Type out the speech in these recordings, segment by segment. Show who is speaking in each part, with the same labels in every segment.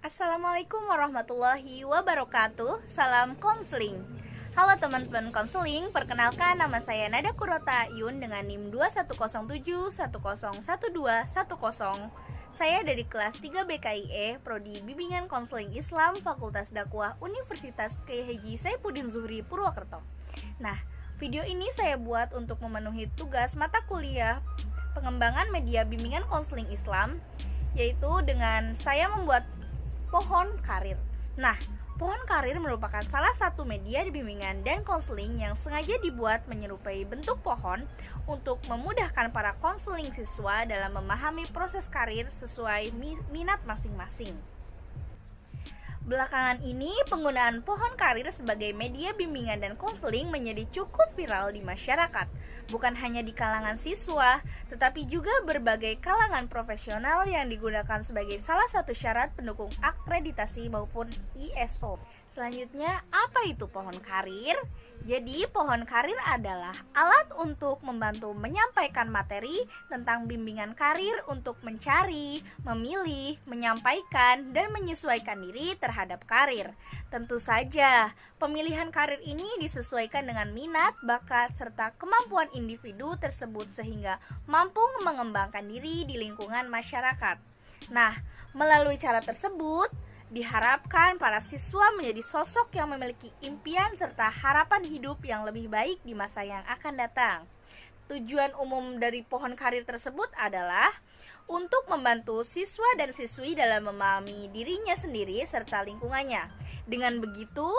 Speaker 1: Assalamualaikum warahmatullahi wabarakatuh. Salam konseling. Halo teman-teman konseling, perkenalkan nama saya Nada Kurota Yun dengan NIM 2107101210. Saya dari kelas 3 BKIE, Prodi Bimbingan Konseling Islam, Fakultas Dakwah Universitas Kyai Haji Saifuddin Zuhri Purwokerto. Nah, video ini saya buat untuk memenuhi tugas mata kuliah pengembangan media bimbingan konseling Islam, yaitu dengan saya membuat pohon karir. Nah, pohon karir merupakan salah satu media bimbingan dan konseling yang sengaja dibuat menyerupai bentuk pohon untuk memudahkan para konseling siswa dalam memahami proses karir sesuai minat masing-masing. Belakangan ini, penggunaan pohon karir sebagai media bimbingan dan konseling menjadi cukup viral di masyarakat. Bukan hanya di kalangan siswa, tetapi juga berbagai kalangan profesional yang digunakan sebagai salah satu syarat pendukung akreditasi maupun ISO. Selanjutnya, apa itu pohon karir? Jadi, pohon karir adalah alat untuk membantu menyampaikan materi tentang bimbingan karir untuk mencari, memilih, menyampaikan, dan menyesuaikan diri terhadap karir. Tentu saja, pemilihan karir ini disesuaikan dengan minat, bakat, serta kemampuan individu tersebut sehingga mampu mengembangkan diri di lingkungan masyarakat. Nah, melalui cara tersebut, diharapkan para siswa menjadi sosok yang memiliki impian serta harapan hidup yang lebih baik di masa yang akan datang. Tujuan umum dari pohon karir tersebut adalah untuk membantu siswa dan siswi dalam memahami dirinya sendiri serta lingkungannya. Dengan begitu,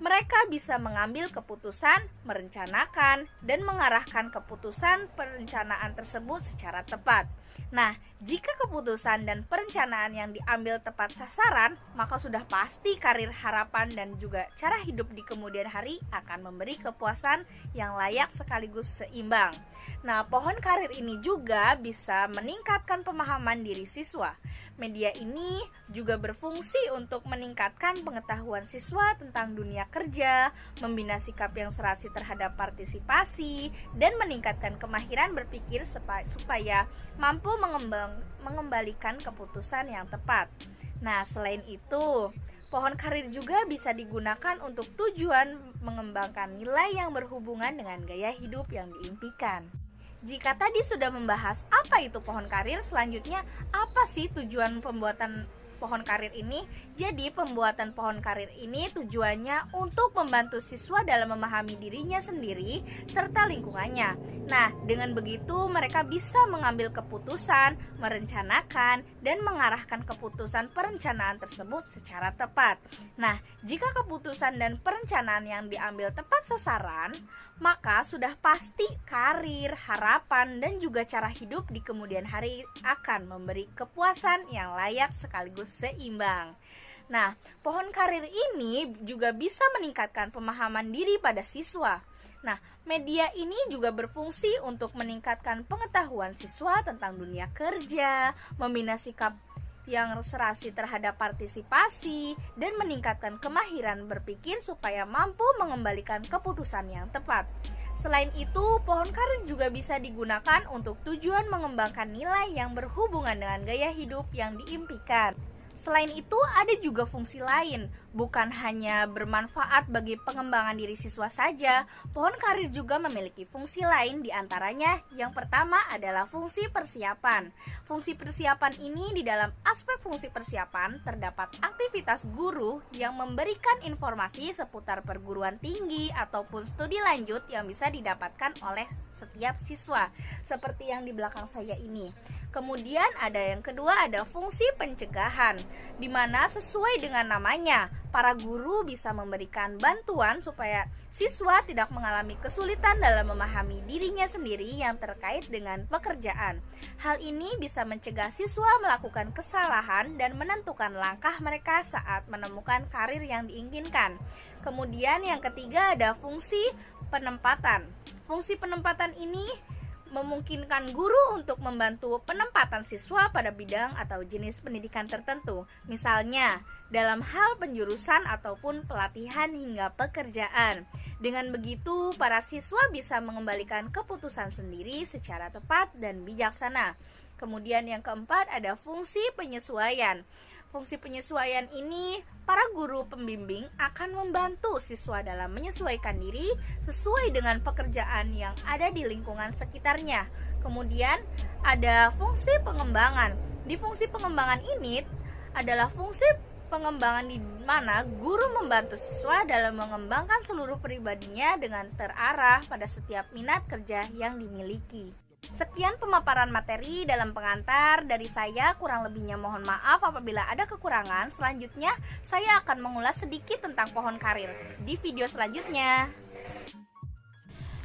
Speaker 1: mereka bisa mengambil keputusan, merencanakan, dan mengarahkan keputusan perencanaan tersebut secara tepat. Nah, jika keputusan dan perencanaan yang diambil tepat sasaran, maka sudah pasti karir harapan dan juga cara hidup di kemudian hari akan memberi kepuasan yang layak sekaligus seimbang. Nah, pohon karir ini juga bisa meningkatkan pemahaman diri siswa. Media ini juga berfungsi untuk meningkatkan pengetahuan siswa tentang dunia kerja, membina sikap yang serasi terhadap partisipasi, dan meningkatkan kemahiran berpikir supaya mampu mengembalikan keputusan yang tepat. Nah, selain itu, pohon karir juga bisa digunakan untuk tujuan mengembangkan nilai yang berhubungan dengan gaya hidup yang diimpikan. Jika tadi sudah membahas apa itu pohon karir, selanjutnya apa sih tujuan pembuatan pohon karir ini? Jadi pembuatan pohon karir ini tujuannya untuk membantu siswa dalam memahami dirinya sendiri serta lingkungannya. Nah, dengan begitu mereka bisa mengambil keputusan, merencanakan, dan mengarahkan keputusan perencanaan tersebut secara tepat. Nah, jika keputusan dan perencanaan yang diambil tepat sasaran, maka sudah pasti karir, harapan, dan juga cara hidup di kemudian hari akan memberi kepuasan yang layak sekaligus seimbang. Nah, pohon karir ini juga bisa meningkatkan pemahaman diri pada siswa. Nah, media ini juga berfungsi untuk meningkatkan pengetahuan siswa tentang dunia kerja, membina sikap yang serasi terhadap partisipasi, dan meningkatkan kemahiran berpikir supaya mampu mengembalikan keputusan yang tepat. Selain itu, pohon karir juga bisa digunakan untuk tujuan mengembangkan nilai yang berhubungan dengan gaya hidup yang diimpikan. Selain itu, ada juga fungsi lain, bukan hanya bermanfaat bagi pengembangan diri siswa saja. Pohon karir juga memiliki fungsi lain, diantaranya yang pertama adalah fungsi persiapan. Fungsi persiapan ini di dalam aspek fungsi persiapan terdapat aktivitas guru yang memberikan informasi seputar perguruan tinggi ataupun studi lanjut yang bisa didapatkan oleh setiap siswa, seperti yang di belakang saya ini. Kemudian ada yang kedua, ada fungsi pencegahan, di mana sesuai dengan namanya, para guru bisa memberikan bantuan supaya siswa tidak mengalami kesulitan dalam memahami dirinya sendiri yang terkait dengan pekerjaan. Hal ini bisa mencegah siswa melakukan kesalahan dan menentukan langkah mereka saat menemukan karir yang diinginkan. Kemudian yang ketiga ada fungsi penempatan. Fungsi penempatan ini memungkinkan guru untuk membantu penempatan siswa pada bidang atau jenis pendidikan tertentu, misalnya dalam hal penjurusan ataupun pelatihan hingga pekerjaan. Dengan begitu, para siswa bisa mengembalikan keputusan sendiri secara tepat dan bijaksana. Kemudian yang keempat ada fungsi penyesuaian. Fungsi penyesuaian ini, para guru pembimbing akan membantu siswa dalam menyesuaikan diri sesuai dengan pekerjaan yang ada di lingkungan sekitarnya. Kemudian ada fungsi pengembangan. Di fungsi pengembangan ini adalah fungsi pengembangan di mana guru membantu siswa dalam mengembangkan seluruh pribadinya dengan terarah pada setiap minat kerja yang dimiliki. Sekian pemaparan materi dalam pengantar dari saya, kurang lebihnya mohon maaf apabila ada kekurangan. Selanjutnya saya akan mengulas sedikit tentang pohon karir di video selanjutnya.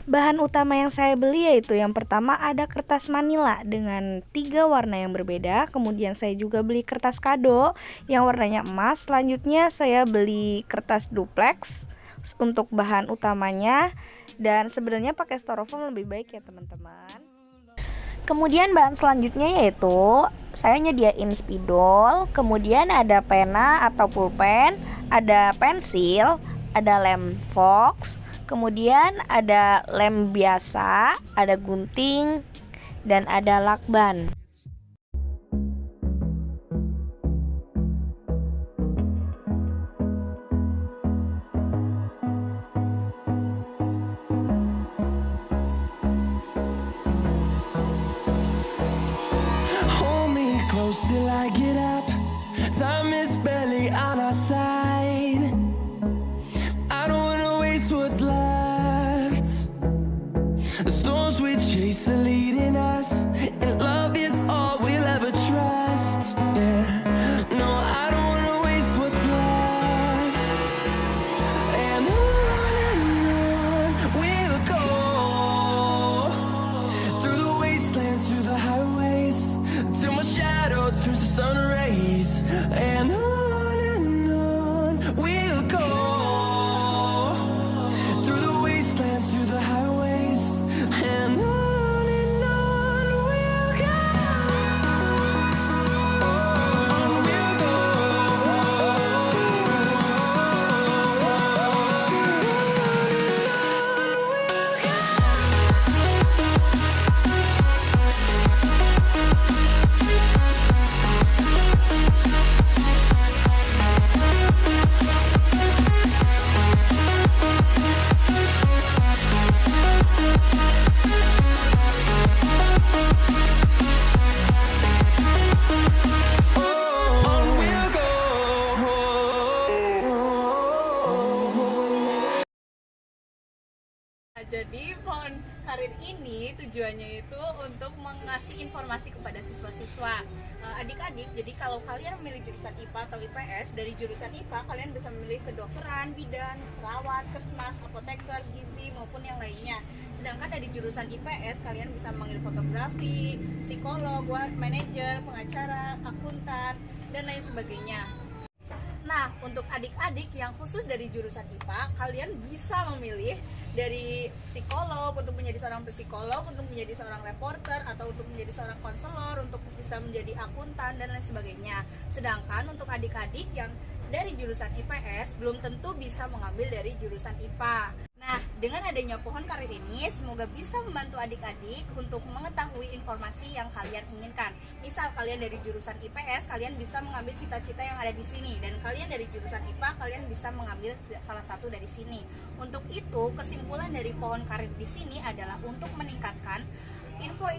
Speaker 1: Bahan utama yang saya beli yaitu yang pertama ada kertas manila dengan 3 warna yang berbeda. Kemudian saya juga beli kertas kado yang warnanya emas. Selanjutnya saya beli kertas duplex untuk bahan utamanya. Dan sebenarnya pakai styrofoam lebih baik ya teman-teman. Kemudian bahan selanjutnya yaitu saya nyediain spidol. Kemudian ada pena atau pulpen, ada pensil, ada lem fox. Kemudian ada lem biasa, ada gunting, dan ada lakban.
Speaker 2: Hold me close till I get up. Time is barely on our side. I don't wanna waste what's left. The storms we chase are leading us, and love is all we'll ever trust. Yeah, no, I don't wanna waste what's left. And on we'll go, through the wastelands, through the highways, till my shadow turns to sun rays. And on we'll go, through the wastelands, through the highways, and on we'll go. On we'll go. On we'll go.
Speaker 1: Jadi pohon karir ini tujuannya itu untuk mengasih informasi kepada siswa-siswa, adik-adik. Jadi kalau kalian memilih jurusan IPA atau IPS, dari jurusan IPA kalian bisa memilih kedokteran, bidan, perawat, kesmas, apoteker, gizi maupun yang lainnya. Sedangkan dari jurusan IPS kalian bisa mengambil fotografi, psikolog, manajer, pengacara, akuntan, dan lain sebagainya. Nah, untuk adik-adik yang khusus dari jurusan IPA, kalian bisa memilih dari psikolog untuk menjadi seorang psikolog, untuk menjadi seorang reporter, atau untuk menjadi seorang konselor, untuk bisa menjadi akuntan, dan lain sebagainya. Sedangkan untuk adik-adik yang dari jurusan IPS belum tentu bisa mengambil dari jurusan IPA. Nah, dengan adanya pohon karir ini, semoga bisa membantu adik-adik untuk mengetahui informasi yang kalian inginkan. Misal kalian dari jurusan IPS, kalian bisa mengambil cita-cita yang ada di sini, dan kalian dari jurusan IPA, kalian bisa mengambil salah satu dari sini. Untuk itu, kesimpulan dari pohon karir di sini adalah untuk meningkatkan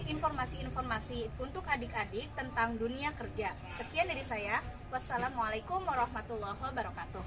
Speaker 1: informasi-informasi untuk adik-adik tentang dunia kerja. Sekian dari saya. Wassalamualaikum warahmatullahi wabarakatuh.